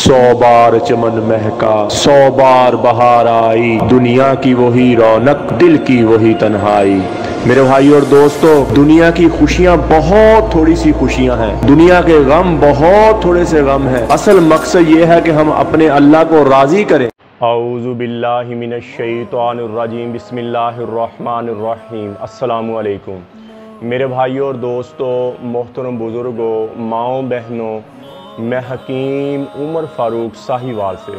100 बार चमन महका, 100 बार बहार आई, दुनिया की वही रौनक, दिल की वही तन्हाई। मेरे भाई और दोस्तों, दुनिया की खुशियां बहुत थोड़ी सी खुशियां हैं, दुनिया के गम बहुत थोड़े से गम हैं। असल मकसद ये है कि हम अपने अल्लाह को राजी करें। औज़ु बिल्लाहि मिनश शैतानिर रजीम, बिस्मिल्लाहिर्रहमानिर्रहीम। अस्सलामु अलैकुम मेरे भाइयों और दोस्तों, मोहतरम बुज़ुर्गों, माओ बहनों, मैं हकीम उमर फ़ारूक साहिवाल से।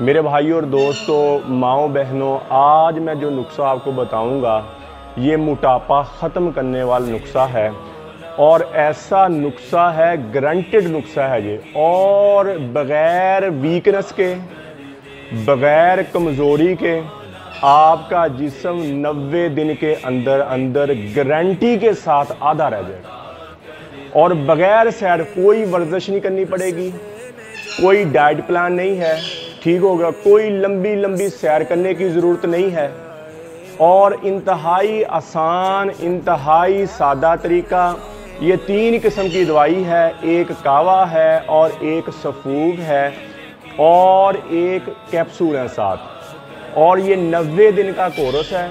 मेरे भाइयों और दोस्तों, माओ बहनों, आज मैं जो नुस्खा आपको बताऊंगा ये मोटापा ख़त्म करने वाला नुस्खा है और ऐसा नुस्खा है, गारंटेड नुस्खा है ये, और बग़ैर वीकनेस के, बग़ैर कमज़ोरी के आपका जिस्म 90 दिन के अंदर अंदर गारंटी के साथ आधा रह जाएगा। और बग़ैर सैर, कोई वर्जिश नहीं करनी पड़ेगी, कोई डाइट प्लान नहीं है, ठीक होगा, कोई लंबी लंबी सैर करने की ज़रूरत नहीं है। और इंतहाई आसान, इंतहाई सादा तरीका। ये 3 किस्म की दवाई है, एक कावा है और एक सफूग है और एक कैप्सूल है साथ। और ये 90 दिन का कोर्स है।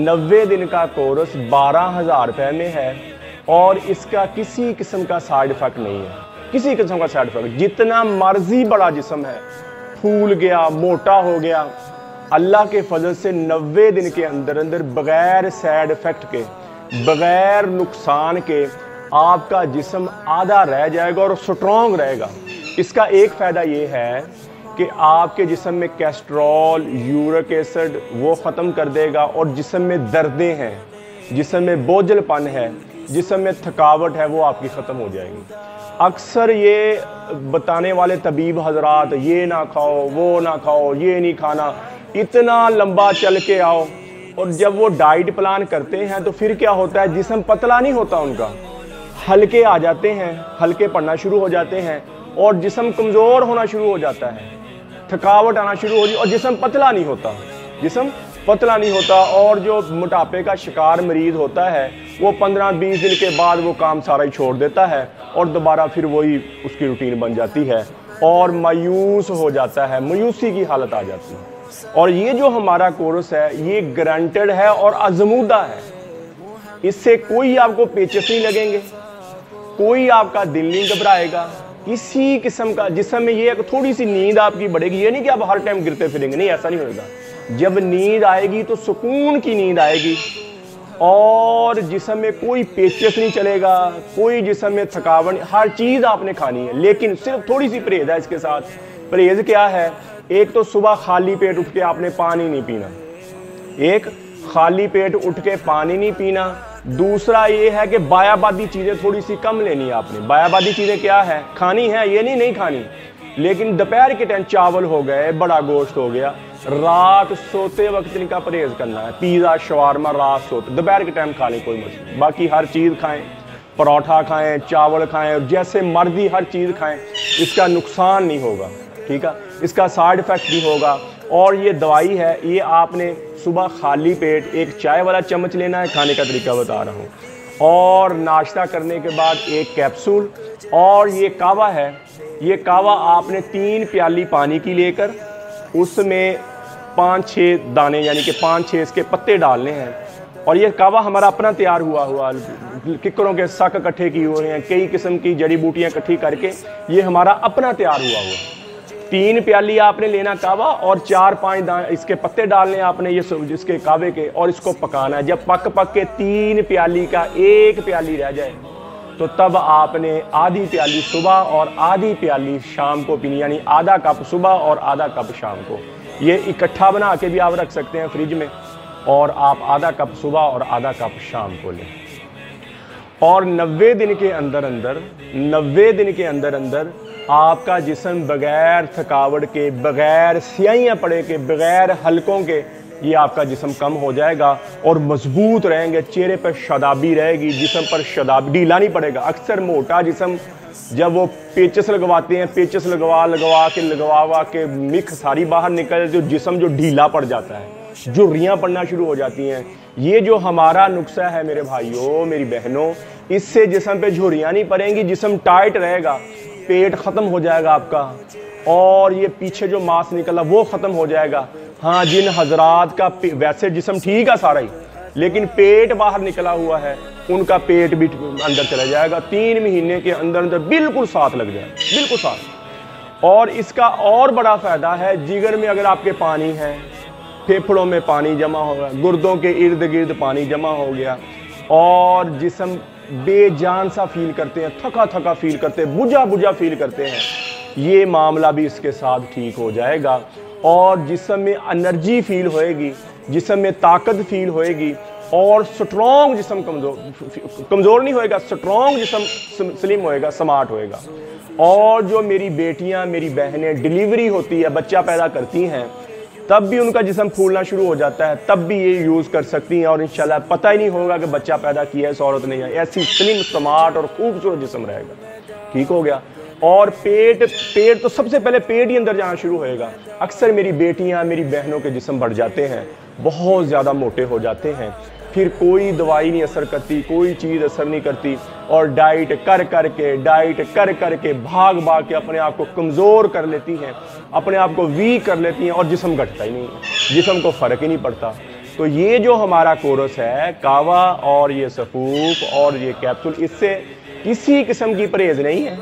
90 दिन का कोर्स 12,000 रुपये में है और इसका किसी किस्म का साइड इफ़ेक्ट नहीं है, किसी किस्म का साइड इफ़ेक्ट। जितना मर्जी बड़ा जिस्म है, फूल गया, मोटा हो गया, अल्लाह के फजल से 90 दिन के अंदर अंदर बग़ैर साइड इफ़ेक्ट के, बग़ैर नुकसान के आपका जिस्म आधा रह जाएगा और स्ट्रॉन्ग रहेगा। इसका एक फ़ायदा ये है कि आपके जिस्म में कोलेस्ट्रॉल, यूरिक एसिड वो ख़त्म कर देगा, और जिस्म में दर्दें हैं, जिस्म में बोझलपन है, जिस्म में थकावट है, वो आपकी ख़त्म हो जाएगी। अक्सर ये बताने वाले तबीब हजरात, ये ना खाओ, वो ना खाओ, ये नहीं खाना, इतना लंबा चल के आओ, और जब वो डाइट प्लान करते हैं तो फिर क्या होता है, जिस्म पतला नहीं होता उनका, हल्के आ जाते हैं, हल्के पड़ना शुरू हो जाते हैं और जिस्म कमज़ोर होना शुरू हो जाता है, थकावट आना शुरू हो जाती, और जिस्म पतला नहीं होता, जिस्म पतला नहीं होता। और जो मोटापे का शिकार मरीज़ होता है वो 15-20 दिन के बाद वो काम सारा ही छोड़ देता है और दोबारा फिर वही उसकी रूटीन बन जाती है और मायूस हो जाता है, मायूसी की हालत आ जाती है। और ये जो हमारा कोर्स है ये गारंटेड है और आजमूदा है, इससे कोई आपको पेचेस नहीं लगेंगे, कोई आपका दिल नहीं घबराएगा, किसी किस्म का। जिस्म में ये थोड़ी सी नींद आपकी बढ़ेगी, ये नहीं कि आप हर टाइम गिरते फिरेंगे, नहीं, ऐसा नहीं होगा। जब नींद आएगी तो सुकून की नींद आएगी और जिस्म में कोई पेचस नहीं चलेगा, कोई जिस्म में थकावट। हर चीज़ आपने खानी है, लेकिन सिर्फ थोड़ी सी परहेज है इसके साथ। परहेज क्या है? एक तो सुबह खाली पेट उठ के आपने पानी नहीं पीना, एक खाली पेट उठ के पानी नहीं पीना। दूसरा ये है कि बायाबादी चीज़ें थोड़ी सी कम लेनी है आपने। बायाबादी चीज़ें क्या है? खानी है, ये नहीं खानी, लेकिन दोपहर के टाइम चावल हो गए, बड़ा गोश्त हो गया। रात सोते वक्त इनका परहेज करना है, पिज़्ज़ा, शवारमा रात सोते, दोपहर के टाइम खा लें, कोई मसला। बाकी हर चीज़ खाएं, परोठा खाएं, चावल खाएं, जैसे मर्जी हर चीज़ खाएं, इसका नुकसान नहीं होगा, ठीक है, इसका साइड इफ़ेक्ट नहीं होगा। और ये दवाई है, ये आपने सुबह खाली पेट एक चाय वाला चम्मच लेना है, खाने का तरीका बता रहा हूँ, और नाश्ता करने के बाद एक कैप्सूल। और ये कावा है, ये कावा आपने 3 प्याली पानी की लेकर उसमें 5-6 दाने यानी कि 5-6 इसके पत्ते डालने हैं। और ये कावा हमारा अपना तैयार हुआ किक्करों के शक इकट्ठे किए हुए हैं, कई किस्म की जड़ी बूटियाँ इकट्ठी करके ये हमारा अपना तैयार हुआ। 3 प्याली आपने लेना कावा और 4-5 दाने इसके पत्ते डालने आपने ये इसके कावे के, और इसको पकाना है। जब पक के 3 प्याली का 1 प्याली रह जाए तो तब आपने आधी प्याली सुबह और आधी प्याली शाम को पीनी, यानी आधा कप सुबह और आधा कप शाम को। ये इकट्ठा बना के भी आप रख सकते हैं फ्रिज में, और आप आधा कप सुबह और आधा कप शाम को लें। और 90 दिन के अंदर अंदर, 90 दिन के अंदर अंदर आपका जिस्म बग़ैर थकावट के, बग़ैर स्याहियाँ पड़े के, बग़ैर हलकों के, ये आपका जिस्म कम हो जाएगा और मजबूत रहेंगे। चेहरे पर शदाबी रहेगी, जिस्म पर शदाबी, ढीला नहीं पड़ेगा। अक्सर मोटा जिस्म जब वो पेचस लगवाते हैं, पेचस लगवा के मिख सारी बाहर निकल जाती है, जिस्म जो ढीला पड़ जाता है, झुर्रियाँ पड़ना शुरू हो जाती हैं। ये जो हमारा नुस्खा है मेरे भाइयों, मेरी बहनों, इससे जिस्म पे झुर्रियाँ नहीं पड़ेंगी, जिस्म टाइट रहेगा, पेट ख़त्म हो जाएगा आपका, और ये पीछे जो मांस निकला वो ख़त्म हो जाएगा। हाँ, जिन हजरात का वैसे जिस्म ठीक है सारा ही, लेकिन पेट बाहर निकला हुआ है, उनका पेट भी अंदर चला जाएगा। 3 महीने के अंदर अंदर बिल्कुल साथ लग जाए, बिल्कुल साथ। और इसका और बड़ा फ़ायदा है, जिगर में अगर आपके पानी है, फेफड़ों में पानी जमा हो गया, गुर्दों के इर्द गिर्द पानी जमा हो गया और जिस्म बेजान सा फील करते हैं, थका थका फील करते हैं, बुझा बुझा फील करते हैं, ये मामला भी इसके साथ ठीक हो जाएगा। और जिस्म में एनर्जी फील होएगी, जिस्म में ताकत फील होएगी और स्ट्रॉन्ग जिस्म, कमज़ोर नहीं होएगा, स्ट्रॉन्ग जिस्म स्लिम होएगा, स्मार्ट होएगा। और जो मेरी बेटियां, मेरी बहनें डिलीवरी होती है, बच्चा पैदा करती हैं, तब भी उनका जिस्म फूलना शुरू हो जाता है, तब भी ये यूज़ कर सकती हैं और इंशाल्लाह पता ही नहीं होगा कि बच्चा पैदा किया है इस औरत ने। ऐसी स्लिम, स्मार्ट और खूबसूरत जिस्म रहेगा। ठीक हो गया। और पेट तो सबसे पहले पेट ही अंदर जाना शुरू होएगा। अक्सर मेरी बेटियां, मेरी बहनों के जिस्म बढ़ जाते हैं, बहुत ज़्यादा मोटे हो जाते हैं, फिर कोई दवाई नहीं असर करती, कोई चीज़ असर नहीं करती और डाइट कर कर के भाग भाग के अपने आप को कमज़ोर कर लेती हैं, अपने आप को वीक कर लेती हैं और जिस्म घटता ही नहीं है, जिस्म को फ़र्क ही नहीं पड़ता। तो ये जो हमारा कोर्स है, कावा और ये सफूफ और ये कैप्सूल, इससे किसी किस्म की परहेज़ नहीं है।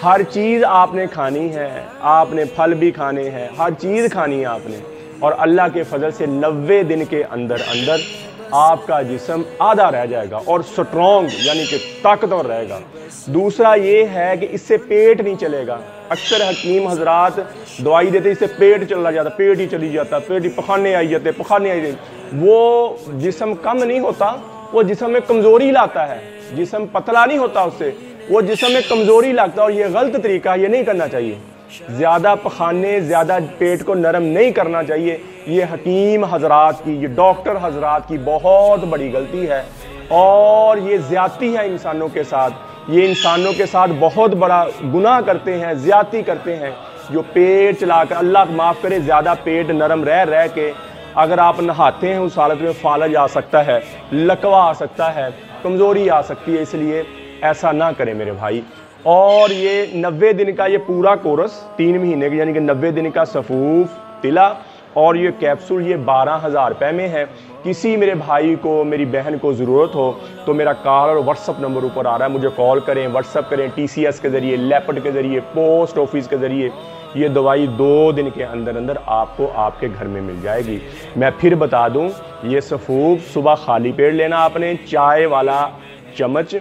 हर चीज़ आपने खानी है, आपने फल भी खाने हैं, हर चीज़ खानी है आपने। और अल्लाह के फजल से 90 दिन के अंदर अंदर आपका जिस्म आधा रह जाएगा और स्ट्रॉन्ग यानी कि ताकतवर रहेगा। दूसरा ये है कि इससे पेट नहीं चलेगा। अक्सर हकीम हजरात दवाई देते इससे पेट चला जाता, पेट ही चली जाता, पेट ही पखाने आई जाते, पखाने आई जाते। वो जिस्म कम नहीं होता, वो जिस्म में कमज़ोरी लाता है। जिस्म पतला नहीं होता उससे, वो जिस्म में कमज़ोरी लगता है। और ये गलत तरीका, ये नहीं करना चाहिए। ज़्यादा पखाने, ज़्यादा पेट को नरम नहीं करना चाहिए। ये हकीम हजरात की, ये डॉक्टर हजरात की बहुत बड़ी गलती है और ये ज़्यादती है इंसानों के साथ। ये इंसानों के साथ बहुत बड़ा गुनाह करते हैं, ज़्यादती करते हैं। जो पेट चलाकर, अल्लाह माफ़ करे, ज़्यादा पेट नरम रह के अगर आप नहाते हैं, उस हालत में फालज आ सकता है, लकवा आ सकता है, कमज़ोरी आ सकती है। इसलिए ऐसा ना करें मेरे भाई। और ये 90 दिन का ये पूरा कोर्स, 3 महीने का यानी कि 90 दिन का सफूफ, तिला और ये कैप्सूल, ये 12,000 रुपये में है। किसी मेरे भाई को, मेरी बहन को ज़रूरत हो तो मेरा कॉल और व्हाट्सअप नंबर ऊपर आ रहा है, मुझे कॉल करें, व्हाट्सअप करें, TCS के ज़रिए, लेपर्ड के ज़रिए, पोस्ट ऑफिस के ज़रिए। ये दवाई 2 दिन के अंदर अंदर आपको आपके घर में मिल जाएगी। मैं फिर बता दूँ, ये सफूफ सुबह खाली पेट लेना आपने, चाय वाला चम्मच,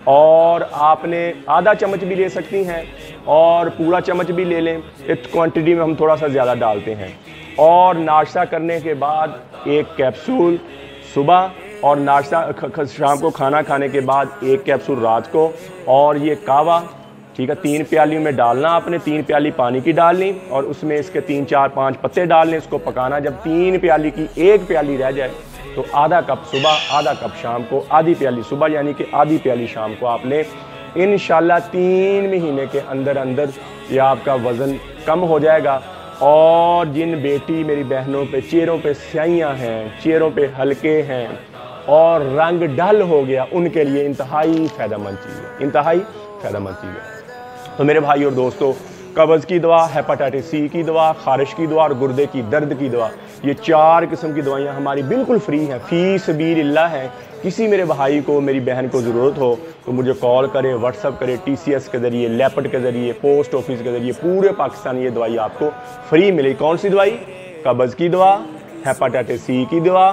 और आपने आधा चम्मच भी ले सकती हैं और पूरा चम्मच भी ले लें। इस क्वांटिटी में हम थोड़ा सा ज़्यादा डालते हैं। और नाश्ता करने के बाद एक कैप्सूल सुबह, और नाश्ता शाम को खाना खाने के बाद एक कैप्सूल रात को। और ये कावा, ठीक है, 3 प्याली में डालना आपने, 3 प्याली पानी की डालनी और उसमें इसके 3, 4, 5 पत्ते डालने, इसको पकाना। जब 3 प्याली की 1 प्याली रह जाए तो आधा कप सुबह, आधा कप शाम को, आधी प्याली सुबह यानी कि आधी प्याली शाम को आप लें। इंशाल्लाह 3 महीने के अंदर अंदर ये आपका वज़न कम हो जाएगा। और जिन बेटी मेरी बहनों पे चेहरों पे स्याहियाँ हैं, चेहरों पे हल्के हैं और रंग डल हो गया, उनके लिए इंतहाई फ़ायदेमंद चीज़ है, इंतहाई फ़ायदेमंद चीज़ है। तो मेरे भाई और दोस्तों, कब्ज़ की दवा, हेपेटाइटिस C की दवा, खारिश की दवा और गुर्दे की दर्द की दवा, ये 4 किस्म की दवाइयाँ हमारी बिल्कुल फ्री हैं, फ़ी सबीलिल्लाह हैं। किसी मेरे भाई को, मेरी बहन को ज़रूरत हो तो मुझे कॉल करें, व्हाट्सअप करें, TCS के ज़रिए, लेपर्ड के ज़रिए, पोस्ट ऑफिस के ज़रिए, पूरे पाकिस्तान ये दवाई आपको फ्री मिलेगी। कौन सी दवाई? कब्ज़ की दवा, हेपेटाइटिस C की दवा,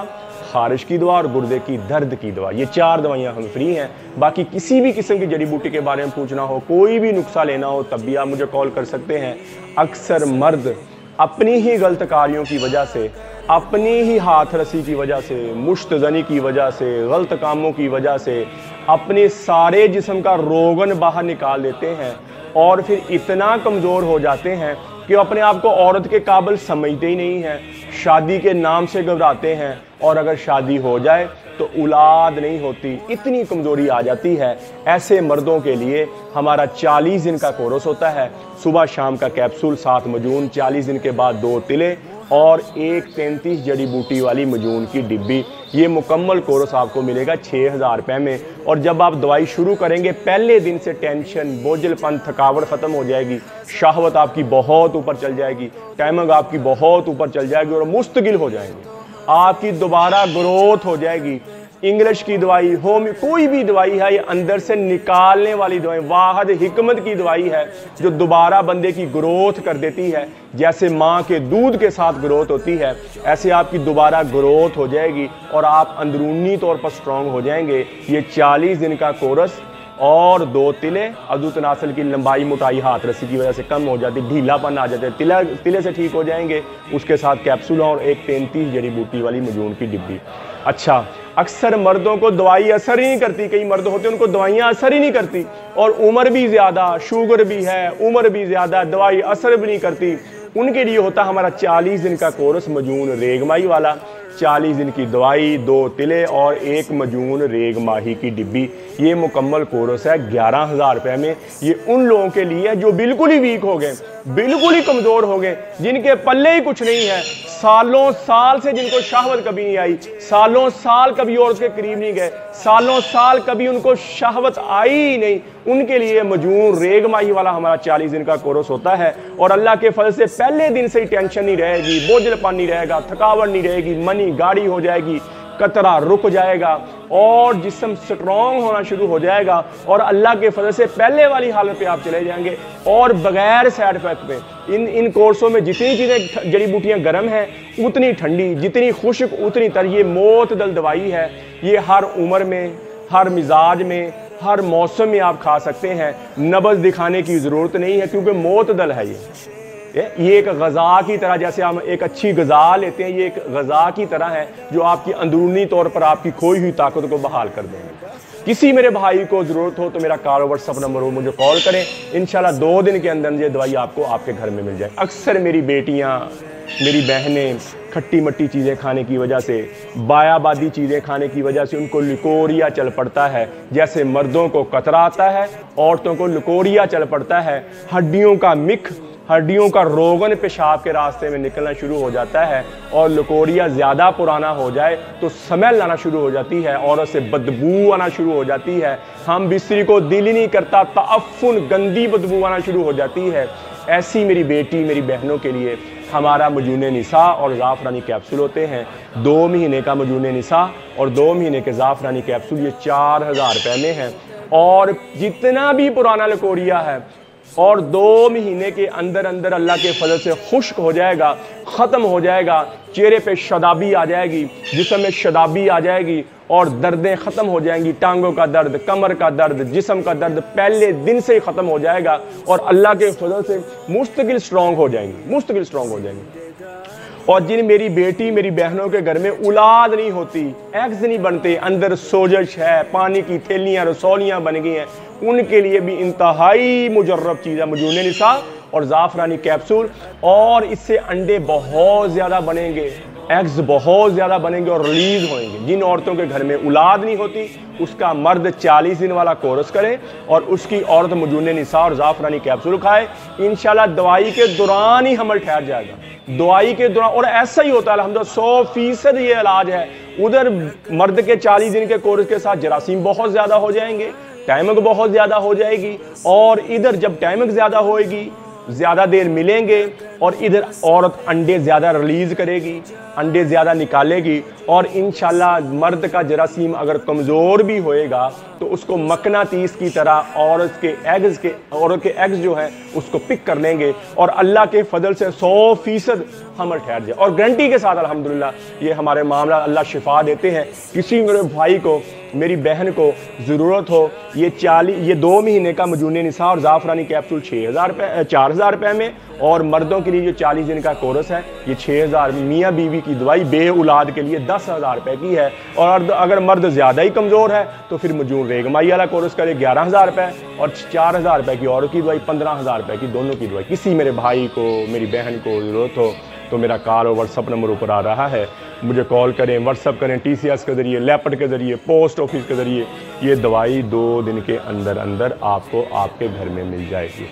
खारिश की दवा और गुर्दे की दर्द की दवा। ये 4 दवाइयाँ हम फ्री हैं। बाकी किसी भी किस्म की जड़ी बूटी के बारे में पूछना हो, कोई भी नुस्खा लेना हो, तब भी आप मुझे कॉल कर सकते हैं। अक्सर मर्द अपनी ही गलत कार्यों की वजह से, अपनी ही हाथ रसी की वजह से, मुश्तजनी की वजह से, गलत कामों की वजह से अपने सारे जिस्म का रोगन बाहर निकाल देते हैं और फिर इतना कमज़ोर हो जाते हैं कि अपने आप को औरत के काबिल समझते ही नहीं हैं। शादी के नाम से घबराते हैं और अगर शादी हो जाए तो औलाद नहीं होती, इतनी कमज़ोरी आ जाती है। ऐसे मर्दों के लिए हमारा 40 दिन का कोर्स होता है, सुबह शाम का कैप्सूल 7 मजून, 40 दिन के बाद 2 तिले और एक 33 जड़ी बूटी वाली मजून की डिब्बी। ये मुकम्मल कोर्स आपको मिलेगा 6000 रुपये में। और जब आप दवाई शुरू करेंगे पहले दिन से टेंशन, बोझलपन, थकावट ख़त्म हो जाएगी, शहवत आपकी बहुत ऊपर चल जाएगी, टाइमिंग आपकी बहुत ऊपर चल जाएगी और मुस्तकिल हो जाएंगे, आपकी दोबारा ग्रोथ हो जाएगी। इंग्लिश की दवाई, होम, कोई भी दवाई है, ये अंदर से निकालने वाली दवाई, वाहद हिकमत की दवाई है जो दोबारा बंदे की ग्रोथ कर देती है। जैसे माँ के दूध के साथ ग्रोथ होती है, ऐसे आपकी दोबारा ग्रोथ हो जाएगी और आप अंदरूनी तौर पर स्ट्रांग हो जाएंगे। ये 40 दिन का कोर्स और 2 तिले, अदू तनासल की लंबाई मोटाई हाथ रस्सी की वजह से कम हो जाती, ढीलापन आ जाते, तिले से ठीक हो जाएंगे। उसके साथ कैप्सूल और एक 33 जड़ी बूटी वाली मजून की डिब्बी। अच्छा, अक्सर मर्दों को दवाई असर ही नहीं करती, कई मर्द होते हैं उनको दवाइयाँ असर ही नहीं करती, और उम्र भी ज़्यादा, शुगर भी है, उम्र भी ज़्यादा, दवाई असर भी नहीं करती। उनके लिए होता हमारा 40 दिन का कोर्स मजून रेगमाई वाला। 40 दिन की दवाई, 2 तिले और एक मजून रेग माही की डिब्बी। ये मुकम्मल कोर्स है 11,000 रुपये में। ये उन लोगों के लिए है जो बिल्कुल ही वीक हो गए, बिल्कुल ही कमज़ोर हो गए, जिनके पल्ले ही कुछ नहीं है, सालों साल से जिनको शहवत कभी नहीं आई, सालों साल कभी औरत के करीब नहीं गए, सालों साल कभी उनको शहवत आई ही नहीं, उनके लिए मजून रेग माही वाला हमारा 40 दिन का कोर्स होता है। और अल्लाह के फजल से पहले दिन से ही टेंशन नहीं रहेगी, बोझलपन नहीं रहेगा, थकावट नहीं रहेगी, मनी गाड़ी हो जाएगी, कतरा रुक जाएगा और जिस्म स्ट्रॉन्ग होना शुरू हो जाएगा और अल्लाह के फजल से पहले वाली हालत पे आप चले जाएंगे और बगैर साइड इफेक्ट पे। इन कोर्सों में जितनी चीज़ें जड़ी बूटियाँ गर्म हैं उतनी ठंडी, जितनी खुश्क उतनी तर। ये मोतदल दवाई है, ये हर उम्र में, हर मिजाज में, हर मौसम में आप खा सकते हैं। नब्ज़ दिखाने की ज़रूरत नहीं है क्योंकि मोतदल है। ये एक गज़ा की तरह, जैसे हम एक अच्छी गज़ा लेते हैं, ये एक गज़ा की तरह है जो आपकी अंदरूनी तौर पर आपकी खोई हुई ताकत को बहाल कर देंगे। किसी मेरे भाई को ज़रूरत हो तो मेरा कॉल व्हाट्सअप नंबर हो, मुझे कॉल करें, इंशाल्लाह 2 दिन के अंदर ये दवाई आपको आपके घर में मिल जाए। अक्सर मेरी बेटियाँ, मेरी बहनें खट्टी मट्टी चीज़ें खाने की वजह से, बायाबादी चीज़ें खाने की वजह से उनको लिकोरिया चल पड़ता है। जैसे मर्दों को कतरा आता है, औरतों को लिकोरिया चल पड़ता है। हड्डियों का मिख, हड्डियों का रोगन पेशाब के रास्ते में निकलना शुरू हो जाता है और लिकोरिया ज़्यादा पुराना हो जाए तो स्मेल आना शुरू हो जाती है, औरत से बदबू आना शुरू हो जाती है, हम बिस्तरी को दिल ही नहीं करता, ताफुन गंदी बदबू आना शुरू हो जाती है। ऐसी मेरी बेटी, मेरी बहनों के लिए हमारा मजून निसा और ज़ाफ़रानी कैप्सूल होते हैं। 2 महीने का मजून निसा और 2 महीने के ज़ाफ़रानी कैप्सूल, ये 4000 रुपये में है। और जितना भी पुराना लिकोरिया है और 2 महीने के अंदर अंदर अल्लाह के फजल से खुश्क हो जाएगा, ख़त्म हो जाएगा, चेहरे पे शदाबी आ जाएगी, जिस्म में शदाबी आ जाएगी और दर्दें ख़त्म हो जाएंगी। टांगों का दर्द, कमर का दर्द, जिस्म का दर्द पहले दिन से ही ख़त्म हो जाएगा और अल्लाह के फजल से मुस्तकिल स्ट्रॉन्ग हो जाएंगी, मुस्तकिल स्ट्रॉन्ग हो जाएंगी। और जिन मेरी बेटी, मेरी बहनों के घर में औलाद नहीं होती, एग्स नहीं बनते, अंदर सोजश है, पानी की थैलियाँ, रसौलियाँ बन गई हैं, उनके लिए भी इंतहाई मुजर्रब चीज़ है मजून निसा और ज़ाफ़रानी कैप्सूल। और इससे अंडे बहुत ज़्यादा बनेंगे, एग्स बहुत ज़्यादा बनेंगे और रिलीज़ होंगे। जिन औरतों के घर में औलाद नहीं होती उसका मर्द 40 दिन वाला कोर्स करे और उसकी औरत मजून निसा और ज़ाफ़रानी कैप्सूल खाए, इंशाल्लाह दवाई के दौरान ही हमल ठहर जाएगा, दवाई के दौरान। और ऐसा ही होता है अल्हम्दुलिल्लाह, 100% ये इलाज है। उधर मर्द के 40 दिन के कोर्स के साथ जरासीम बहुत ज़्यादा हो जाएंगे, टाइमिंग बहुत ज़्यादा हो जाएगी, और इधर जब टाइमिंग ज़्यादा होएगी, ज़्यादा देर मिलेंगे, और इधर औरत अंडे ज़्यादा रिलीज़ करेगी, अंडे ज़्यादा निकालेगी, और इंशाल्लाह मर्द का जरासीम अगर कमज़ोर भी होएगा तो उसको मकनातीस की तरह औरत के एग्स जो है उसको पिक कर लेंगे और अल्लाह के फजल से 100% हमल ठहर जाए। और गारंटी के साथ अल्हम्दुलिल्लाह ये हमारे मामला अल्लाह शिफा देते हैं। किसी मेरे भाई को, मेरी बहन को ज़रूरत हो, ये 2 महीने का मजून निसा और ज़ाफ़रानी कैप्सूल 4000 रुपये में, और मर्दों के लिए जो 40 दिन का कोर्स है ये 6000। मियाँ बीवी की दवाई बे औलाद के लिए 10,000 रुपये की है। और अगर मर्द ज़्यादा ही कमज़ोर है तो फिर मजून रेगमाई वाला कोर्स करे 11,000 रुपये, और 4000 रुपये की औरत की दवाई, 15,000 रुपये की दोनों की दवाई। किसी मेरे भाई को, मेरी बहन को ज़रूरत हो तो मेरा कॉल और व्हाट्सअप नंबर ऊपर आ रहा है, मुझे कॉल करें, व्हाट्सअप करें, TCS के ज़रिए, लेपर्ड के ज़रिए, पोस्ट ऑफिस के ज़रिए। ये दवाई 2 दिन के अंदर अंदर आपको आपके घर में मिल जाएगी।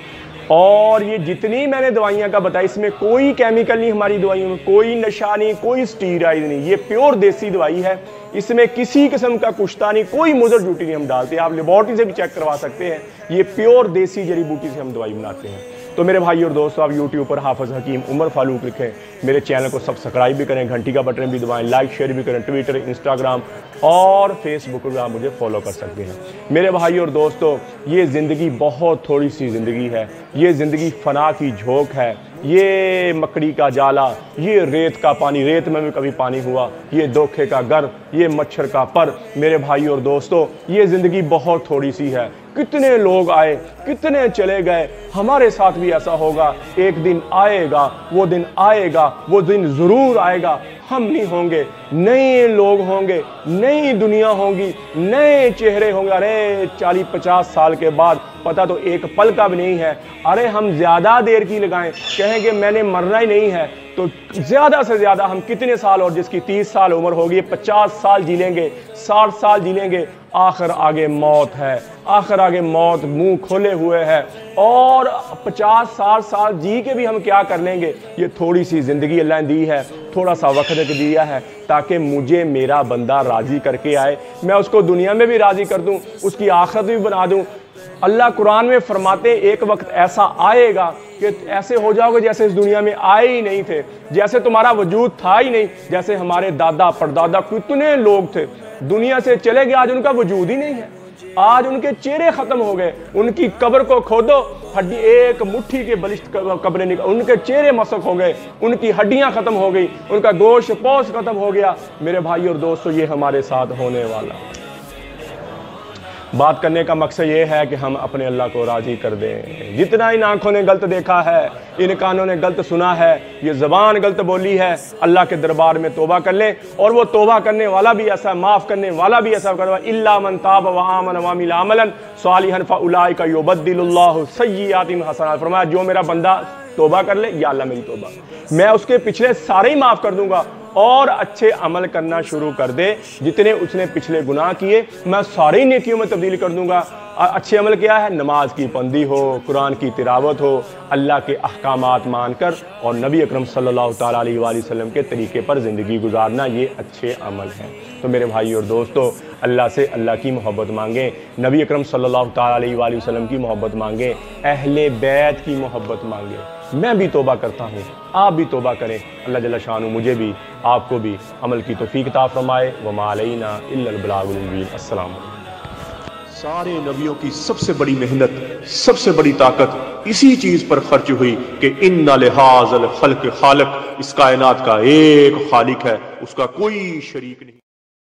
और ये जितनी मैंने दवाइयाँ का बताया, इसमें कोई केमिकल नहीं, हमारी दवाइयों में कोई नशा नहीं, कोई स्टीरॉइड नहीं, ये प्योर देसी दवाई है। इसमें किसी किस्म का कुश्ता नहीं, कोई मुजर जूटी नहीं हम डालते। आप लेबॉर्ट्री से भी चेक करवा सकते हैं, ये प्योर देसी जड़ी बूटी से हम दवाई बनाते हैं। तो मेरे भाई और दोस्तों, आप यूट्यूब पर हाफिज़ हकीम उमर फारूक लिखें, मेरे चैनल को सब्सक्राइब भी करें, घंटी का बटन भी दबाएं, लाइक शेयर भी करें। ट्विटर, इंस्टाग्राम और फेसबुक पर आप मुझे फॉलो कर सकते हैं। मेरे भाई और दोस्तों, ये ज़िंदगी बहुत थोड़ी सी ज़िंदगी है, ये ज़िंदगी फना की झोंक है, ये मकड़ी का जाला, ये रेत का पानी, रेत में भी कभी पानी हुआ, ये धोखे का घर, ये मच्छर का पर। मेरे भाई और दोस्तों, ये ज़िंदगी बहुत थोड़ी सी है। कितने लोग आए, कितने चले गए, हमारे साथ भी ऐसा होगा। एक दिन आएगा, वो दिन आएगा, वो दिन ज़रूर आएगा। हम नहीं होंगे, नए लोग होंगे, नई दुनिया होगी, नए चेहरे होंगे। अरे 40-50 साल के बाद पता तो एक पल का भी नहीं है। अरे हम ज़्यादा देर की लगाएं, कहेंगे मैंने मरना ही नहीं है, तो ज़्यादा से ज़्यादा हम कितने साल, और जिसकी 30 साल उम्र होगी 50 साल जी लेंगे, 60 साल जी लेंगे। आखिर आगे मौत है, आखिर आगे मौत मुंह खोले हुए है। और 50-60 साल जी के भी हम क्या कर लेंगे। ये थोड़ी सी ज़िंदगी अल्लाह ने दी है, थोड़ा सा वक्त दिया है ताकि मुझे मेरा बंदा राज़ी करके आए, मैं उसको दुनिया में भी राज़ी कर दूं, उसकी आखिरत भी बना दूं। अल्लाह कुरान में फरमाते, एक वक्त ऐसा आएगा कि ऐसे हो जाओगे जैसे इस दुनिया में आए ही नहीं थे, जैसे तुम्हारा वजूद था ही नहीं। जैसे हमारे दादा परदादा कितने लोग थे, दुनिया से चले गए, आज उनका वजूद ही नहीं है, आज उनके चेहरे खत्म हो गए। उनकी कब्र को खोदो, हड्डी एक मुट्ठी के बलिष्ठ कब्रें निकल, उनके चेहरे मसक हो गए, उनकी हड्डियां खत्म हो गई, उनका गोश्त पोश खत्म हो गया। मेरे भाई और दोस्तों, ये हमारे साथ होने वाला। बात करने का मकसद ये है कि हम अपने अल्लाह को राज़ी कर दें। जितना इन आंखों ने गलत देखा है, इन कानों ने गलत सुना है, ये ज़बान गलत बोली है, अल्लाह के दरबार में तौबा कर लें। और वो तौबा करने वाला भी ऐसा, माफ़ करने वाला भी ऐसा करवा, इल्ला मन ताब व आमन व अमिल अमलन सालिहन फउलाइका युबद्दिलुल्लाहु सय्यिआतिहिम हसनात। फरमाया, जो मेरा बंदा तौबा कर ले, या अल्लाह मेरी तौबा, मैं उसके पिछले सारे ही माफ़ कर दूंगा और अच्छे अमल करना शुरू कर दे। जितने उसने पिछले गुनाह किए, मैं सारी नेकियों में तब्दील कर दूंगा। अच्छे अमल क्या है? नमाज की पाबंदी हो, कुरान की तिलावत हो, अल्लाह के अहकामात मानकर और नबी अकरम सल्लल्लाहु ताला अलैहि वसल्लम के तरीके पर ज़िंदगी गुजारना, ये अच्छे अमल हैं। तो मेरे भाई और दोस्तों, अल्लाह से अल्लाह की मोहब्बत मांगें, नबी अकरम सल्लल्लाहु ताला अलैहि वसल्लम की मोहब्बत मांगें, अहले बैत की मोहब्बत मांगें। मैं भी तौबा करता हूँ, आप भी तौबा करें। अल्लाह जल्ल शानु मुझे भी, आपको भी अमल की तौफीक अता फरमाए। व मा अलैना इल्लल बलागुल मुबीन। अस्सलाम। सारे नबियों की सबसे बड़ी मेहनत, सबसे बड़ी ताकत इसी चीज पर खर्च हुई कि इन्ना लिहाज़ल खल्क़ खालिक, इस कायनात का एक खालिक है, उसका कोई शरीक नहीं।